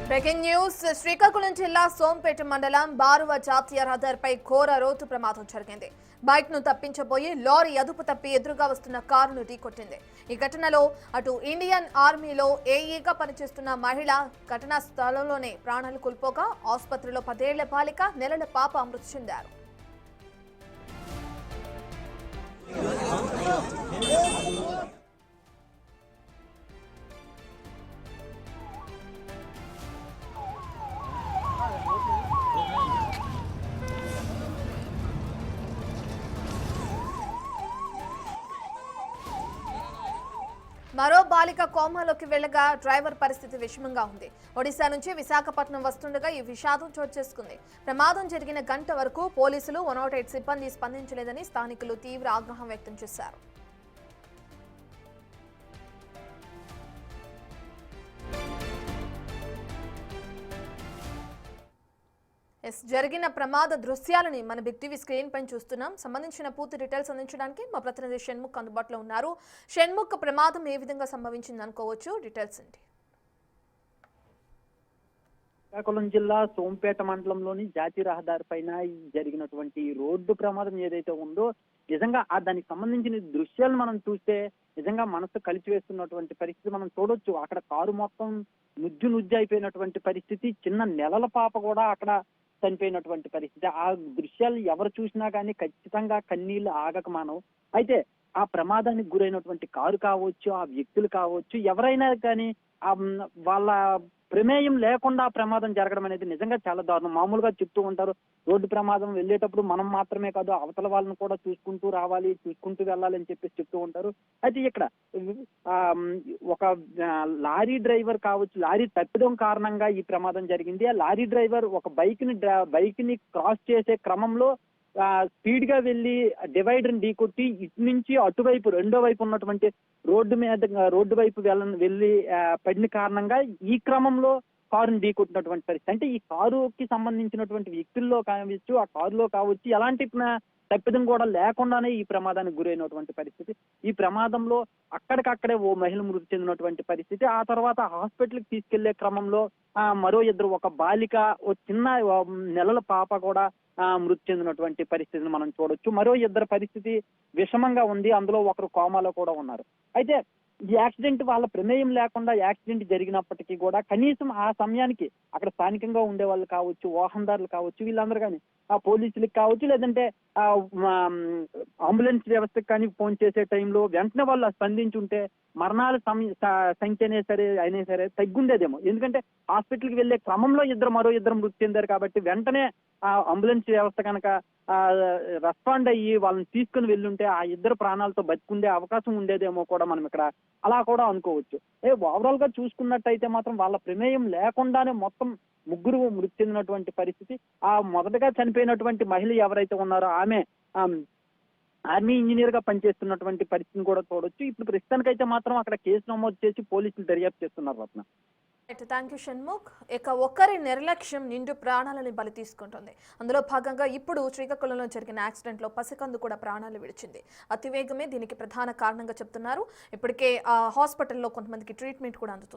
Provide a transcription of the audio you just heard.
Breaking news Srikakulam జిల్లా సోంపేట మండలం బారువ జాతీయ రహదారిపై ఘోర రోడ్డు ప్రమాదం జరిగింది. బైక్ ను తప్పించబోయి లారీ అదుపు తప్పి ఎదురుగా వస్తున్న కారును ఢీకొట్టింది. ఈ ఘటనలో అటు ఇండియన్ ఆర్మీలో ఏఈగా పనిచేస్తున్న మహిళ ఘటనా స్థలంలోనే ప్రాణాలు కోల్పోగా ఆసుపత్రిలో 10 ఏళ్ల బాలిక నెలల పాప మృతి చెందారు. మరో బాలిక కోమాలోకి వెళ్లగా డ్రైవర్ పరిస్థితి విషమంగా ఉంది. ఒడిశా నుంచి విశాఖపట్నం వస్తుండగా ఈ విషాదం చోటు చేసుకుంది. ప్రమాదం జరిగిన గంట వరకు పోలీసులు 108 సిబ్బంది స్పందించలేదని స్థానికులు తీవ్ర ఆగ్రహం వ్యక్తం చేశారు. జరిగిన ప్రమాద దృశ్యాలని మన బిగ్ టీవీ స్క్రీన్ పై చూస్తున్నాం. సంబంధించిన పూర్తి డీటెయిల్స్ అందించడానికి మా ప్రతినిధి షణ్ముఖ్ అందుబాటులో ఉన్నారు. షణ్ముఖ్, ప్రమాదం ఏ విధంగా సంభవించింది అనుకోవచ్చు, డీటెయిల్స్ ఏంటి? శ్రీకాకుళం జిల్లా సోంపేట మండలంలోని జాతీయ రహదారి పైన జరిగినటువంటి రోడ్డు ప్రమాదం ఏదైతే ఉందో నిజంగా దానికి సంబంధించిన దృశ్యాలు మనం చూస్తే నిజంగా మనసు కలిచివేస్తున్నటువంటి పరిస్థితి మనం చూడొచ్చు. అక్కడ కారు మొత్తం నుజ్జు అయిపోయినటువంటి పరిస్థితి, చిన్న నెలల పాప కూడా అక్కడ చనిపోయినటువంటి పరిస్థితి. ఆ దృశ్యాలు ఎవరు చూసినా కానీ ఖచ్చితంగా కన్నీళ్లు ఆగక మానవు. అయితే ఆ ప్రమాదానికి గురైనటువంటి కారు కావచ్చు, ఆ వ్యక్తులు కావచ్చు, ఎవరైనా కానీ వాళ్ళ ప్రమేయం లేకుండా ప్రమాదం జరగడం అనేది నిజంగా చాలా దారుణం. మామూలుగా చెప్తూ ఉంటారు, రోడ్డు ప్రమాదం వెళ్ళేటప్పుడు మనం మాత్రమే కాదు అవతల వాళ్ళని కూడా చూసుకుంటూ రావాలి, చూసుకుంటూ వెళ్ళాలి అని చెప్పేసి చెప్తూ ఉంటారు. అయితే ఇక్కడ ఒక లారీ డ్రైవర్ కావచ్చు, లారీ తప్పిదం కారణంగా ఈ ప్రమాదం జరిగింది. ఆ లారీ డ్రైవర్ ఒక బైక్ ని క్రాస్ చేసే క్రమంలో స్పీడ్ గా వెళ్లి డివైడర్ ని ఢీకొట్టి ఇటు నుంచి అటువైపు రెండో వైపు ఉన్నటువంటి రోడ్డు వైపు వెళ్ళి పడిన కారణంగా ఈ క్రమంలో కారుని ఢీకొట్టినటువంటి పరిస్థితి. అంటే ఈ కారుకి సంబంధించినటువంటి వ్యక్తుల్లో కావచ్చు, ఆ కారులో కావచ్చు, ఎలాంటి తప్పిదం కూడా లేకుండానే ఈ ప్రమాదానికి గురైనటువంటి పరిస్థితి. ఈ ప్రమాదంలో అక్కడికక్కడే ఓ మహిళ మృతి చెందినటువంటి పరిస్థితి. ఆ తర్వాత హాస్పిటల్కి తీసుకెళ్లే క్రమంలో మరో ఇద్దరు, ఒక బాలిక, ఓ చిన్న నెలల పాప కూడా మృతి చెందినటువంటి పరిస్థితిని మనం చూడొచ్చు. మరో ఇద్దరు పరిస్థితి విషమంగా ఉంది, అందులో ఒకరు కోమాలో కూడా ఉన్నారు. అయితే ఈ యాక్సిడెంట్ వాళ్ళ ప్రమేయం లేకుండా యాక్సిడెంట్ జరిగినప్పటికీ కూడా కనీసం ఆ సమయానికి అక్కడ స్థానికంగా ఉండే వాళ్ళు కావచ్చు, వాహనదారులు కావచ్చు, వీళ్ళందరూ కానీ ఆ పోలీసులకు కావచ్చు, లేదంటే అంబులెన్స్ వ్యవస్థకు కానీ ఫోన్ చేసే టైంలో వెంటనే వాళ్ళు స్పందించుంటే మరణాల సంఖ్య అయినా సరే తగ్గుండేదేమో. ఎందుకంటే హాస్పిటల్కి వెళ్లే క్రమంలో మరో ఇద్దరు మృతి చెందారు కాబట్టి వెంటనే ఆ అంబులెన్స్ వ్యవస్థ కనుక రెస్పాండ్ అయ్యి వాళ్ళని తీసుకుని వెళ్ళుంటే ఆ ఇద్దరు ప్రాణాలతో బతికుండే అవకాశం ఉండేదేమో కూడా మనం ఇక్కడ అలా కూడా అనుకోవచ్చు. ఓవరాల్ గా చూసుకున్నట్టయితే మాత్రం వాళ్ళ ప్రమేయం లేకుండానే మొత్తం ముగ్గురు మృతి చెందినటువంటి పరిస్థితి. ఆ మొదటగా చనిపోయినటువంటి మహిళ ఎవరైతే ఉన్నారో ఆమె ఆర్మీ ఇంజనీర్ గా పనిచేస్తున్నటువంటి పరిస్థితిని కూడా చూడొచ్చు. ఇప్పుడు ప్రస్తుతానికైతే మాత్రం అక్కడ కేసు నమోదు చేసి పోలీసులు దర్యాప్తు చేస్తున్నారు. రత్న, థ్యాంక్ యూ షణ్ముఖ్. ఇక ఒక్కరి నిర్లక్ష్యం నిండు ప్రాణాలని బలి తీసుకుంటుంది. అందులో భాగంగా ఇప్పుడు శ్రీకాకుళంలో జరిగిన యాక్సిడెంట్ లో పసికందు కూడా ప్రాణాలు విడిచింది. అతివేగమే దీనికి ప్రధాన కారణంగా చెప్తున్నారు. ఇప్పటికే హాస్పిటల్లో కొంతమందికి ట్రీట్మెంట్ కూడా అందుతుంది.